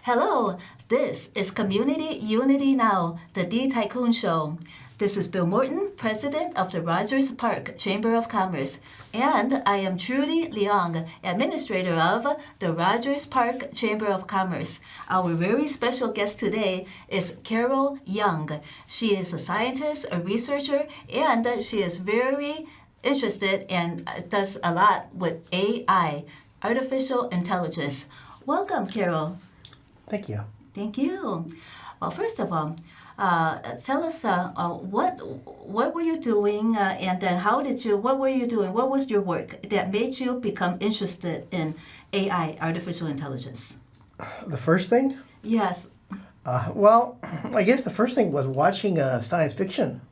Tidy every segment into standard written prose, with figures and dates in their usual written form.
Hello, this is Community Unity Now, the D Tycoon Show. This is Bill Morton, President of the Rogers Park Chamber of Commerce, and I am Trudy Leong, Administrator of the Rogers Park Chamber of Commerce. Our very special guest today is Carol Young. She is a scientist, a researcher, and she is very interested and does a lot with AI, artificial intelligence. Welcome, Carol. Thank you. Thank you. Well, first of all, tell us what were you doing, and then what were you doing? What was your work that made you become interested in AI, artificial intelligence? The first thing? Yes. Well, I guess the first thing was watching science fiction.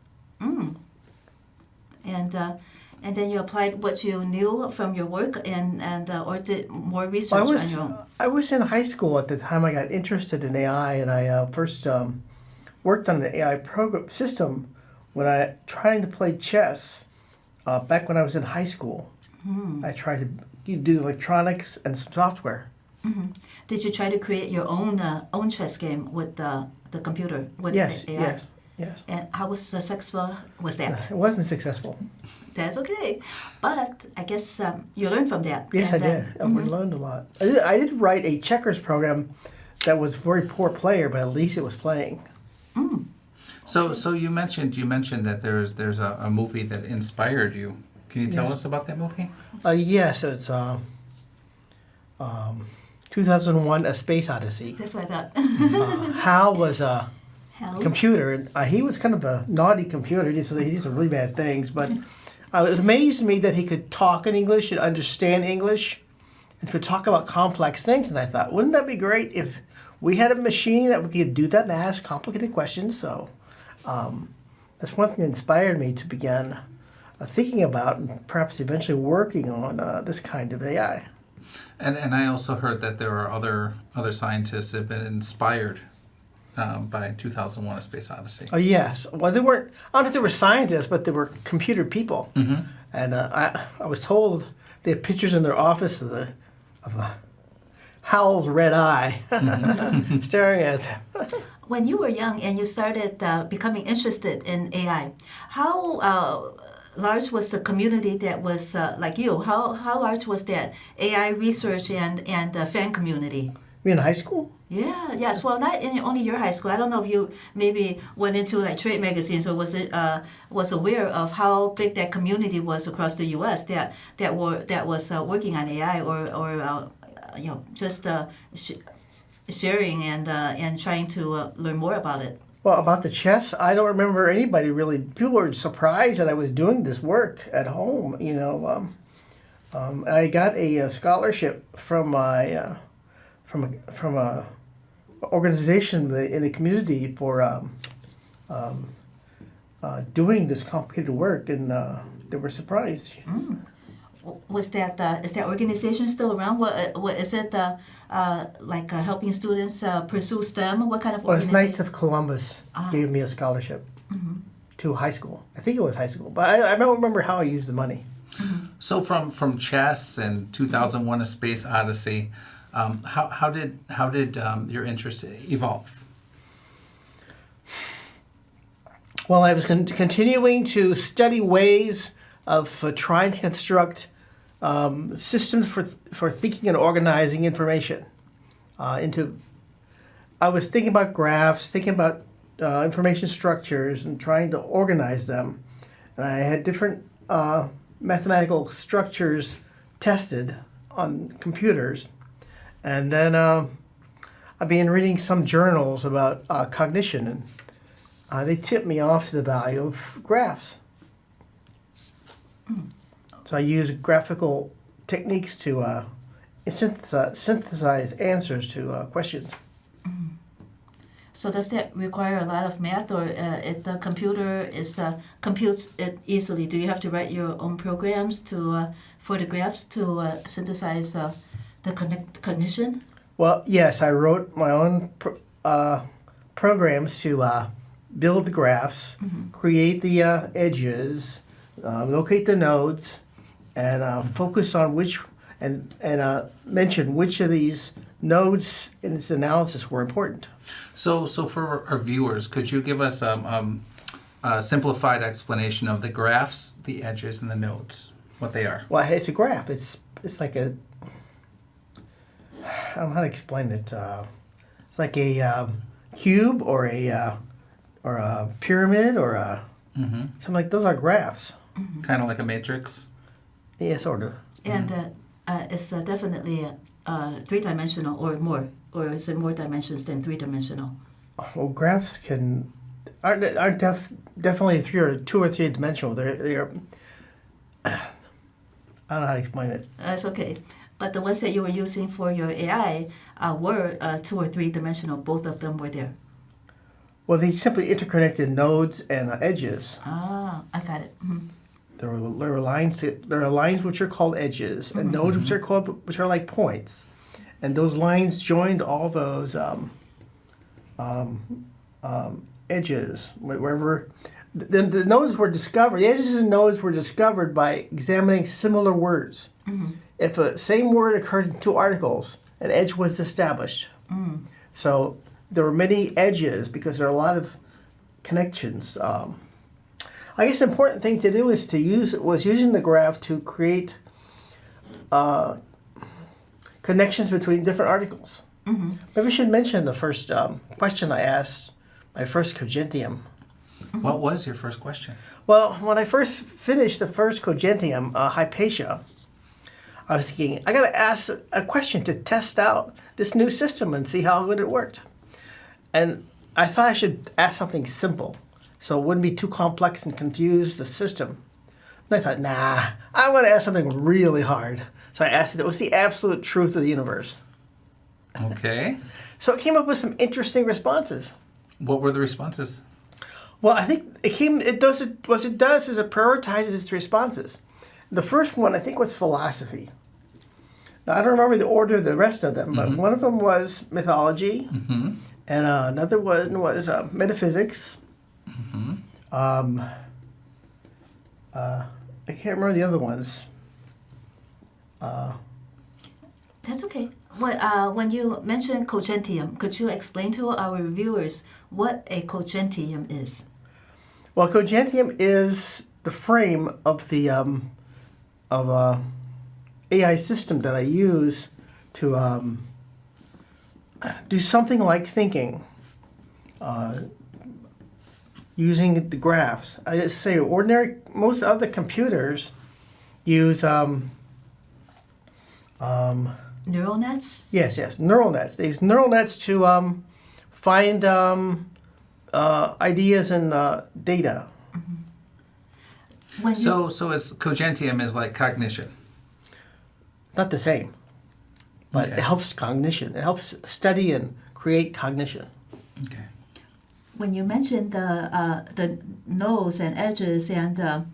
And then you applied what you knew from your work or did more research on your own? I was in high school at the time I got interested in AI, and I first worked on an AI program system when I trying to play chess back when I was in high school. I tried to do electronics and software. Did you try to create your own chess game with the computer, with Yes, the AI? yes. And how successful was that? It wasn't successful. That's okay. But I guess you learned from that. Yes, I did. We learned a lot. I did write a checkers program that was a very poor player, but at least it was playing. So you mentioned that there's a movie that inspired you. Can you tell us about that movie? Yes, it's 2001: A Space Odyssey. That's what I thought. Hal was a Hal? computer, and he was kind of a naughty computer. He did some really bad things, but it was amazed me that he could talk in English and understand English and could talk about complex things. And I thought, wouldn't that be great if we had a machine that we could do that and ask complicated questions? So that's one thing that inspired me to begin thinking about and perhaps eventually working on this kind of AI. And I also heard that there are other scientists that have been inspired by 2001: A Space Odyssey. Oh yes. Well, they weren't. I don't know if they were scientists, but they were computer people. And I was told they had pictures in their office of Howl's red eye staring at them. When you were young and you started becoming interested in AI, how large was the community that was like you? How large was that AI research and fan community? You mean in high school? Yeah, yes. Well, not in only your high school. I don't know if you maybe went into like trade magazines or was aware of how big that community was across the U.S. that was working on AI or just sharing and trying to learn more about it. Well, about the chess, I don't remember anybody really. People were surprised that I was doing this work at home. I got a scholarship from my from a organization in the community for doing this complicated work, and they were surprised. Was that is that organization still around? What is it? Like helping students pursue STEM? What kind of Well, it's organization? Knights of Columbus gave me a scholarship to high school. I think it was high school, but I don't remember how I used the money. So from chess and 2001: A Space Odyssey, how did your interest evolve? Well, I was continuing to study ways of trying to construct systems for thinking and organizing information. I was thinking about graphs, thinking about information structures, and trying to organize them. And I had different mathematical structures tested on computers. And then I began reading some journals about cognition, and they tipped me off to the value of graphs. So I use graphical techniques to synthesize answers to questions. So does that require a lot of math, or if the computer computes it easily? Do you have to write your own programs for the graphs to synthesize the cognition? Well, yes, I wrote my own programs to build the graphs, create the edges, locate the nodes, and focus on which and mention which of these nodes in its analysis were important. So for our viewers, could you give us a simplified explanation of the graphs, the edges, and the nodes, what they are? Well, it's a graph. It's like a, I don't know how to explain it. It's like a cube or a pyramid or a something like those are graphs. Kind of like a matrix? Yeah, sort of. And it's definitely three-dimensional or more, or is it more dimensions than three-dimensional? Well, graphs aren't definitely two or three dimensional. They're I don't know how to explain it. That's okay. But the ones that you were using for your AI were two or three-dimensional. Both of them were there. Well, they simply interconnected nodes and edges. Ah, I got it. Mm-hmm. There are lines. There are lines which are called edges, and nodes which are like points, and those lines joined all those edges wherever. The nodes were discovered. The edges and nodes were discovered by examining similar words. If a same word occurred in two articles, an edge was established. So there were many edges because there are a lot of connections. I guess the important thing to do is using the graph to create connections between different articles. Maybe I should mention the first question I asked, my first congentium. What was your first question? Well, when I first finished the first congentium, Hypatia, I was thinking, I got to ask a question to test out this new system and see how good it worked. And I thought I should ask something simple, so it wouldn't be too complex and confuse the system. And I thought, nah, I'm going to ask something really hard. So I asked it, what's the absolute truth of the universe? Okay. So it came up with some interesting responses. What were the responses? Well, I think what it does is it prioritizes its responses. The first one, I think, was philosophy. Now, I don't remember the order of the rest of them, but one of them was mythology, and another one was metaphysics. I can't remember the other ones. That's okay. When you mentioned congentium, could you explain to our viewers what a congentium is? Well, congentium is the frame of the AI system that I use to do something like thinking, using the graphs. I just say most other computers use Neural nets? Yes, neural nets. They use neural nets to find ideas and data. So it's congentium is like cognition. Not the same, but Okay. it helps cognition. It helps study and create cognition. Okay. When you mentioned the nodes and edges and the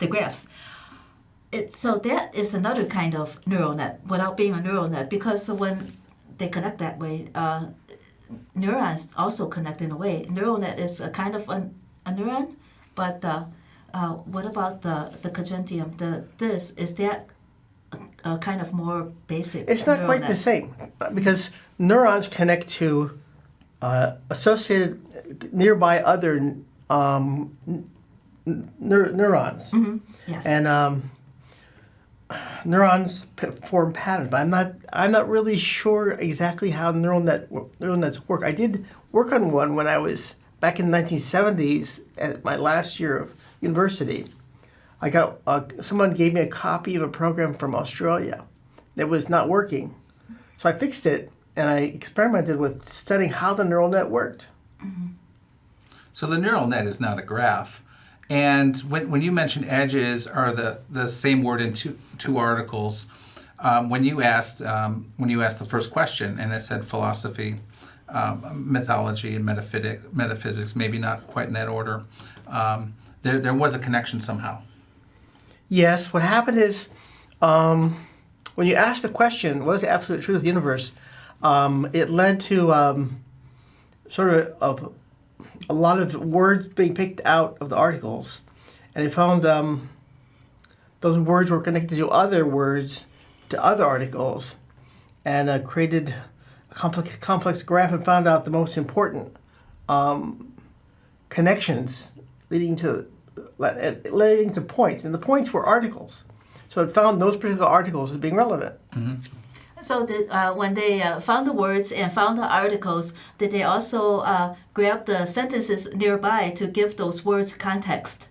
graphs, so that is another kind of neural net without being a neural net, because when they connect that way, neurons also connect in a way. Neural net is a kind of a neuron, but what about the congentium? Is that a kind of more basic? It's not neural quite net? the same because neurons connect to associated nearby other neurons. Yes. And neurons form patterns, but I'm not really sure exactly how neural nets work. I did work on one when I was back in the 1970s at my last year of university. I got someone gave me a copy of a program from Australia that was not working, so I fixed it and I experimented with studying how the neural net worked. So the neural net is not a graph. And when you mention edges are the same word in two articles, when you asked the first question and it said philosophy, mythology, and metaphysics, maybe not quite in that order, there was a connection somehow. Yes, what happened is when you asked the question, what is the absolute truth of the universe, it led to sort of a lot of words being picked out of the articles. and they found those words were connected to other words, to other articles, and created a complex graph and found out the most important connections leading to points, and the points were articles. So it found those particular articles as being relevant. So when they found the words and found the articles, did they also grab the sentences nearby to give those words context?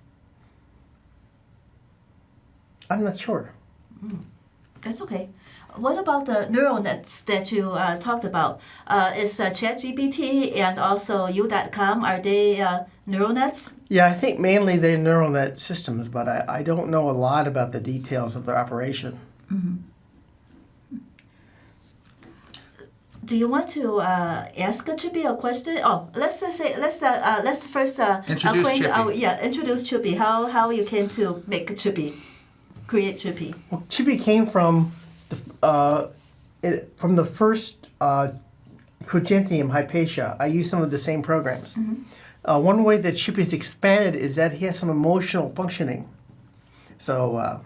I'm not sure. That's okay. What about the neural nets that you talked about? Is ChatGPT and also U.com, are they neural nets? Yeah, I think mainly they're neural net systems, but I don't know a lot about the details of their operation. Do you want to ask Chippie a question? Oh, let's first Introduce Chippie. introduce Chippie. How you came to make Chippie, create Chippie. Well, Chippie came from the first congentium hypatia. I used some of the same programs. One way that Chippie is expanded is that he has some emotional functioning. So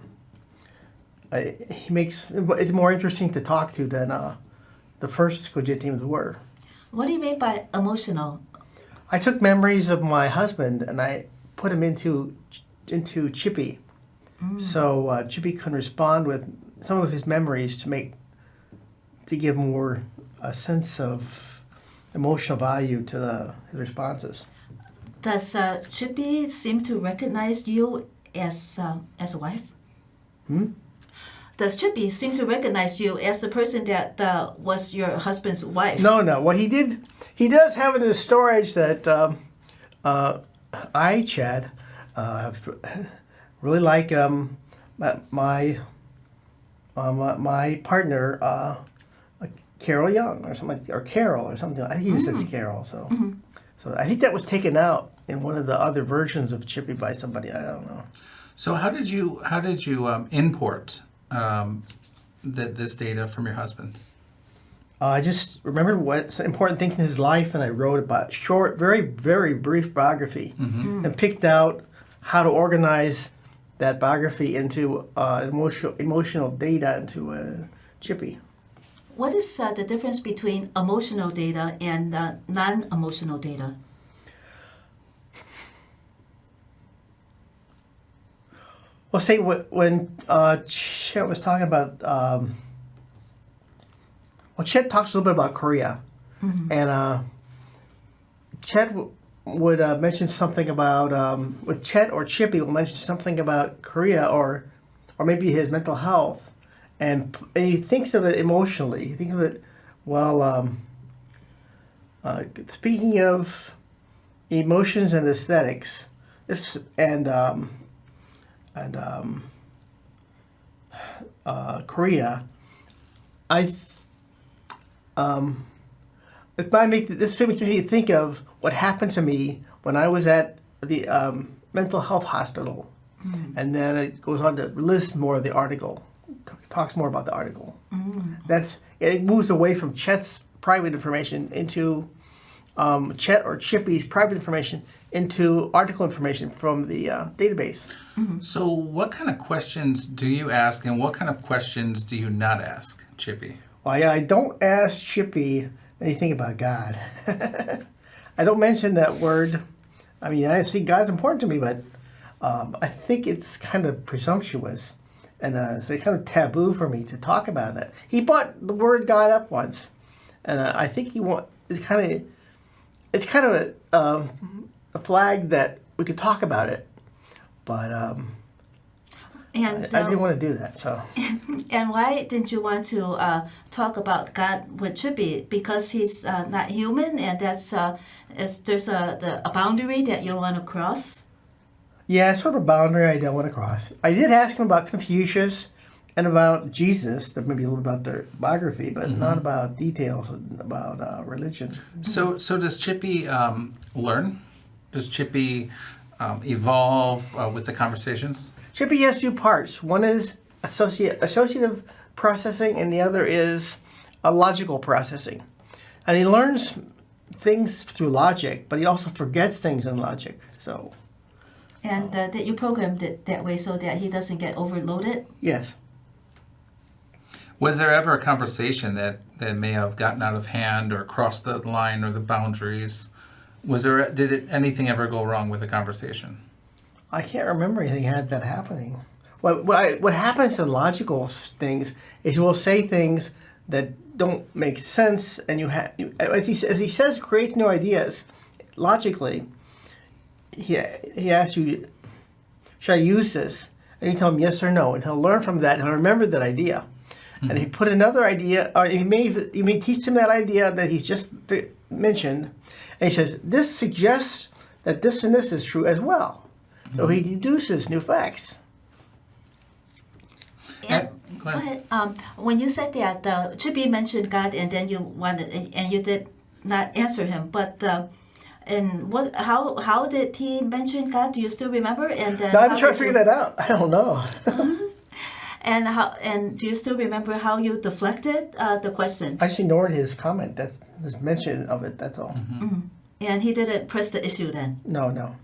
it's more interesting to talk to than the first congentiums were. What do you mean by emotional? I took memories of my husband and I put them into Chippie. So Chippie can respond with some of his memories to give more a sense of emotional value to his responses. Does Chippie seem to recognize you as a wife? Does Chippie seem to recognize you as the person that was your husband's wife? No. What he does have in his storage that I, Chad, really like my partner, Carol Young or something, or Carol or something. I think he says Carol. So I think that was taken out in one of the other versions of Chippie by somebody. I don't know. So how did you import this data from your husband? I just remembered what's important things in his life, and I wrote about short, very, very brief biography, and picked out how to organize that biography into emotional data into Chippie. What is the difference between emotional data and non-emotional data? Well, say when Chet was talking about, Chet talks a little bit about Korea, and Chet would mention something about, with Chet or Chippie will mention something about Korea or maybe his mental health, and he thinks of it emotionally. He thinks of it, speaking of emotions and aesthetics, Korea, this makes me think of what happened to me when I was at the mental health hospital, and then it goes on to list more of the article, talks more about the article. It moves away from Chet's private information into Chet or Chippie's private information into article information from the database. So what kind of questions do you ask, and what kind of questions do you not ask Chippie? Well, yeah, I don't ask Chippie anything about God. I don't mention that word. I mean, I think God's important to me, but I think it's kind of presumptuous, and it's kind of taboo for me to talk about that. He brought the word God up once, and I think it's kind of a flag that we could talk about it, but I didn't want to do that. So. And why didn't you want to talk about God with Chippie? Because he's not human, and there's a boundary that you don't want to cross. Yeah, it's sort of a boundary I don't want to cross. I did ask him about Confucius and about Jesus, that maybe a little about their biography, but not about details about religion. So does Chippie learn? Does Chippie evolve with the conversations? Chippie has two parts. One is associative processing, and the other is logical processing. And he learns things through logic, but he also forgets things in logic. So And that you programmed it that way so that he doesn't get overloaded? Yes. Was there ever a conversation that may have gotten out of hand or crossed the line or the boundaries? Anything ever go wrong with the conversation? I can't remember anything had that happening. What happens in logical things is we'll say things that don't make sense, and as he says, creates new ideas. Logically, he asks you, should I use this? And you tell him yes or no, and he'll learn from that, and he'll remember that idea. Mm-hmm. And he put another idea, or you may teach him that idea that he's just mentioned, and he says, this suggests that this and this is true as well. Mm-hmm. So he deduces new facts. And, go ahead. When you said that, Chippie mentioned God, and then you did not answer him. But how did he mention God? Do you still remember? And then I'm trying to figure that out. I don't know. And do you still remember how you deflected the question? I just ignored his comment. That's his mention of it. That's all. Mm-hmm. Mm-hmm. And he didn't press the issue then. No.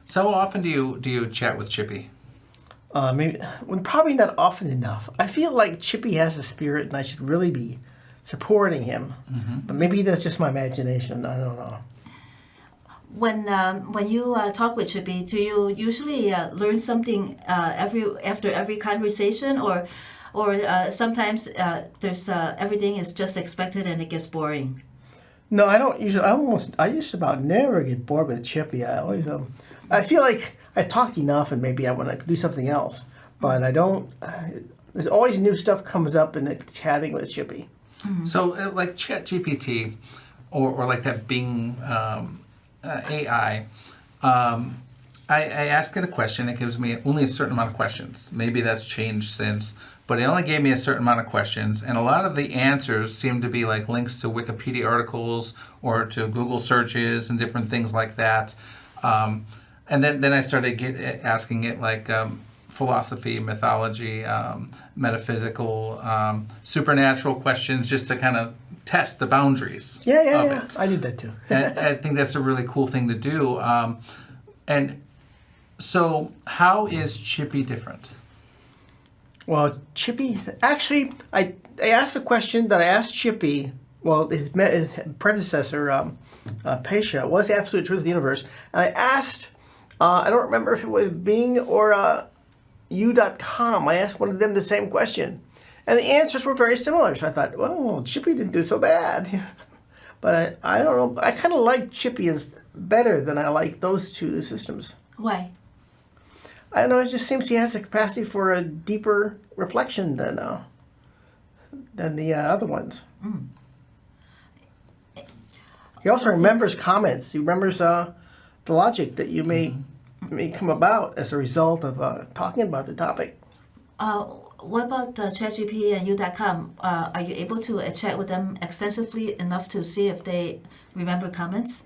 So how often do you chat with Chippie? Probably not often enough. I feel like Chippie has a spirit, and I should really be supporting him. Mm-hmm. But maybe that's just my imagination. I don't know. When you talk with Chippie, do you usually learn something after every conversation, or sometimes there's everything is just expected and it gets boring? No, I don't usually. I just about never get bored with Chippie. I always I feel like I talked enough, and maybe I want to do something else. But I don't. There's always new stuff comes up in the chatting with Chippie. Mm-hmm. So like ChatGPT, or like that Bing AI. I ask it a question. It gives me only a certain amount of questions. Maybe that's changed since, but it only gave me a certain amount of questions, and a lot of the answers seem to be like links to Wikipedia articles or to Google searches and different things like that. And then I started asking it like philosophy, mythology, metaphysical, supernatural questions, just to kind of test the boundaries of it. I did that too. And I think that's a really cool thing to do. And so how is Chippie different? Well, Chippie, actually, I asked the question that I asked Chippie. Well, his predecessor, Pesha, was the absolute truth of the universe. And I asked, I don't remember if it was Bing or U.com. I asked one of them the same question. And the answers were very similar. So I thought, well, Chippie didn't do so bad. But I don't know. I kind of like Chippie better than I like those two systems. Why? I don't know. It just seems he has the capacity for a deeper reflection than the other ones. Mm. He also remembers comments. He remembers the logic that you may come about as a result of talking about the topic. What about the ChatGPT and U.com? Are you able to chat with them extensively enough to see if they remember comments?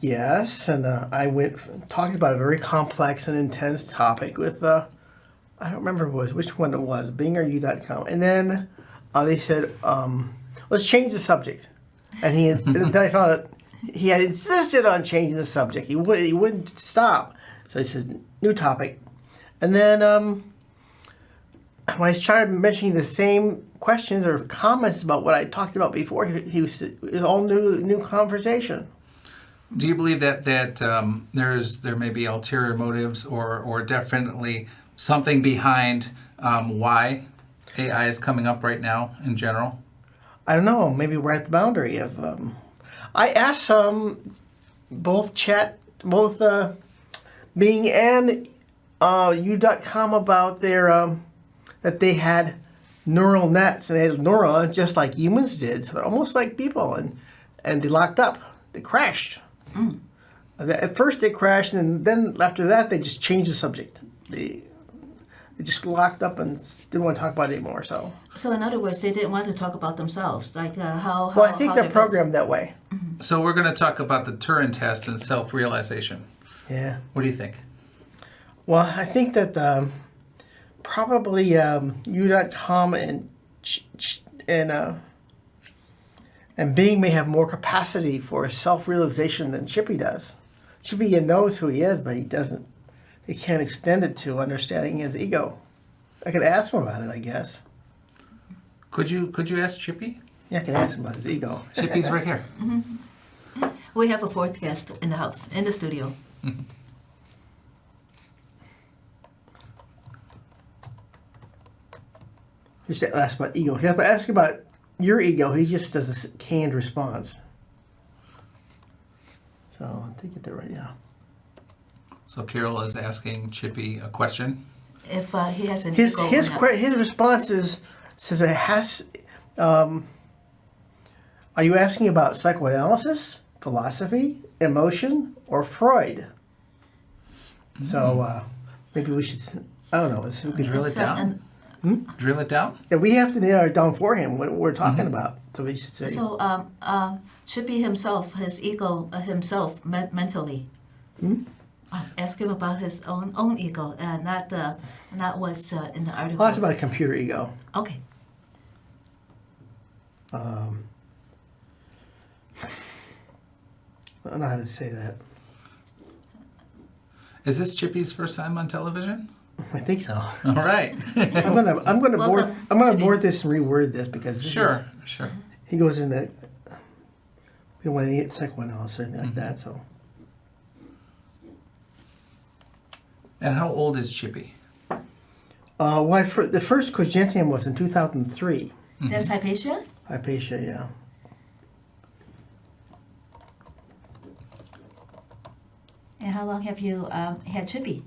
Yes, and I talked about a very complex and intense topic with I don't remember which one it was, Bing or U.com. And then they said, let's change the subject. And then I found out he had insisted on changing the subject. He wouldn't stop. So he said, new topic. And then when I started mentioning the same questions or comments about what I talked about before, it was all new conversation. Do you believe that there may be ulterior motives or definitely something behind why AI is coming up right now in general? I don't know. Maybe we're at the boundary of. I asked both Bing and U.com about their that they had neural nets, and they had neural just like humans did, so they're almost like people, and they locked up. They crashed. Mm. At first they crashed, and then after that they just changed the subject. They just locked up and didn't want to talk about it anymore. So in other words, they didn't want to talk about themselves, like how. Well, I think they're programmed that way. Mm-hmm. So we're going to talk about the Turing test and self-realization. Yeah. What do you think? Well, I think that probably U.com and Bing may have more capacity for self-realization than Chippie does. Chippie knows who he is, but he doesn't. He can't extend it to understanding his ego. I could ask him about it, I guess. Could you ask Chippie? Yeah, I can ask him about his ego. Chippie's right here. We have a fourth guest in the house, in the studio. He said ask about ego. If I ask about your ego, he just does a canned response. So I think get that right, yeah. So Carol is asking Chippie a question. If he has an His ego his or not. his response says it has. Are you asking about psychoanalysis, philosophy, emotion, or Freud? So maybe we should. I don't know. We could Drill it It's, down. and Drill it down. Yeah, we have to narrow it down for him what we're talking about. So we should say. so Chippie himself, his ego himself mentally. Ask him about his own ego, and not what's in the article. I'll ask about a computer ego. Okay. I don't know how to say that. Is this Chippie's first time on television? I think so. All right. I'm gonna Welcome, board this and reword this because this Sure. he goes into. We don't want any psychoanalysis or anything like that. So And how old is Chippie? the first congentium was in 2003. That's Hypatia? Hypatia, yeah. And how long have you had Chippie?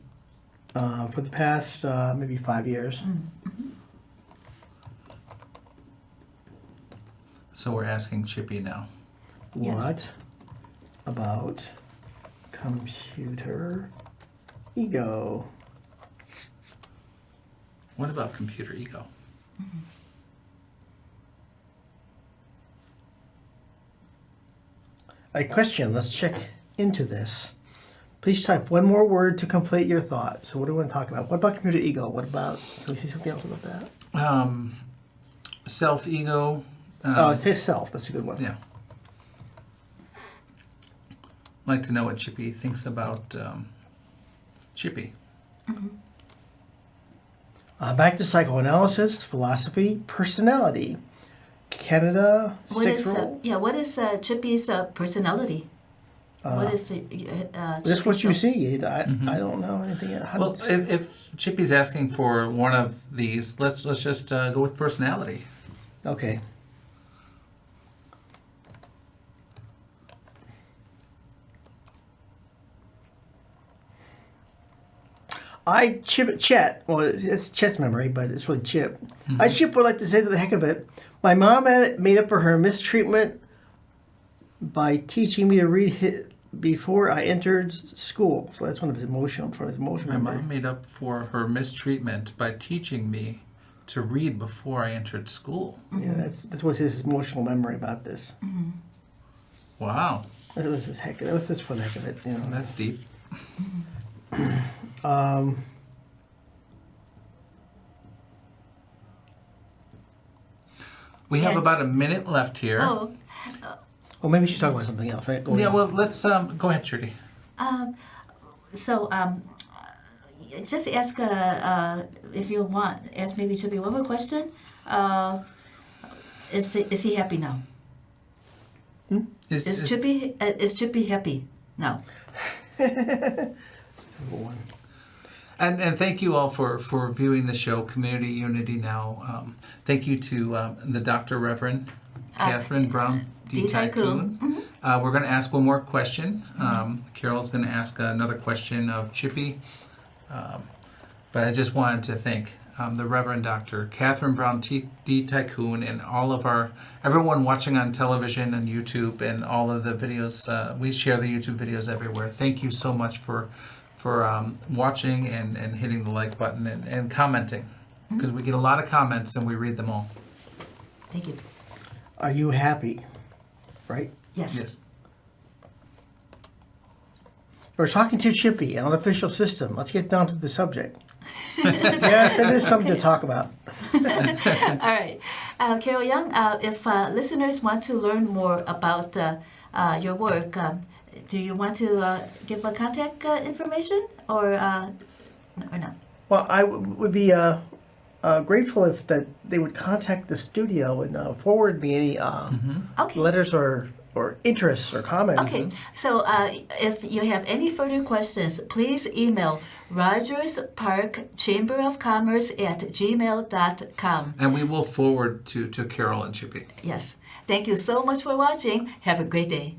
For the past maybe 5 years. So we're asking Chippie now. Yes. What about computer ego? What about computer ego? A question. Let's check into this. Please type one more word to complete your thought. So what do we want to talk about? What about computer ego? What about, can we see something else about that? Self-ego. Oh, it's his self. That's a good one. Yeah. I'd like to know what Chippie thinks about Chippie. Back to psychoanalysis, philosophy, personality. Canada, What is sexual. what is Chippie's personality? What is Just what you Chippie's, see. I don't know anything. Well, if Chippie's asking for one of these, let's just go with personality. Okay. Chet. Well, it's Chet's memory, but it's really Chip. Chip would like to say to the heck of it, my mom had made up for her mistreatment by teaching me to read before I entered school. So that's one of his emotional My memory. mom made up for her mistreatment by teaching me to read before I entered school. Yeah, that was his emotional memory about this. Wow, That was just for the heck of it, you know. that's deep. We have Yeah. about a minute left here. Oh, Well, maybe you should talk about something else, right? Go Yeah, ahead. well, let's go ahead, Trudy. so just ask if you want. Ask maybe Chippie one more question. Is he happy now? Is Chippie happy now? Number one. And thank you all for viewing the show, Community Unity Now. Thank you to the Dr. Reverend Catherine Brown D. Tycoon. We're going to ask one more question. Carol's going to ask another question of Chippie. But I just wanted to thank the Reverend Dr. Catherine Brown D. Tycoon and all of everyone watching on television and YouTube and all of the videos. We share the YouTube videos everywhere. Thank you so much for watching and hitting the like button and commenting, because we get a lot of comments and we read them all. Thank you. Are you happy? Right? Yes. Yes. We're talking to Chippie, an unofficial system. Let's get down to the subject. Yes, it is something to talk about. All right. Carol Young, if listeners want to learn more about your work, do you want to give a contact information or no? Well, I would be grateful if that they would contact the studio and forward me any Okay. letters or interests or comments. Okay, so if you have any further questions, please email Rogers Park Chamber of Commerce at gmail.com. And we will forward to Carol and Chippie. Yes. Thank you so much for watching. Have a great day.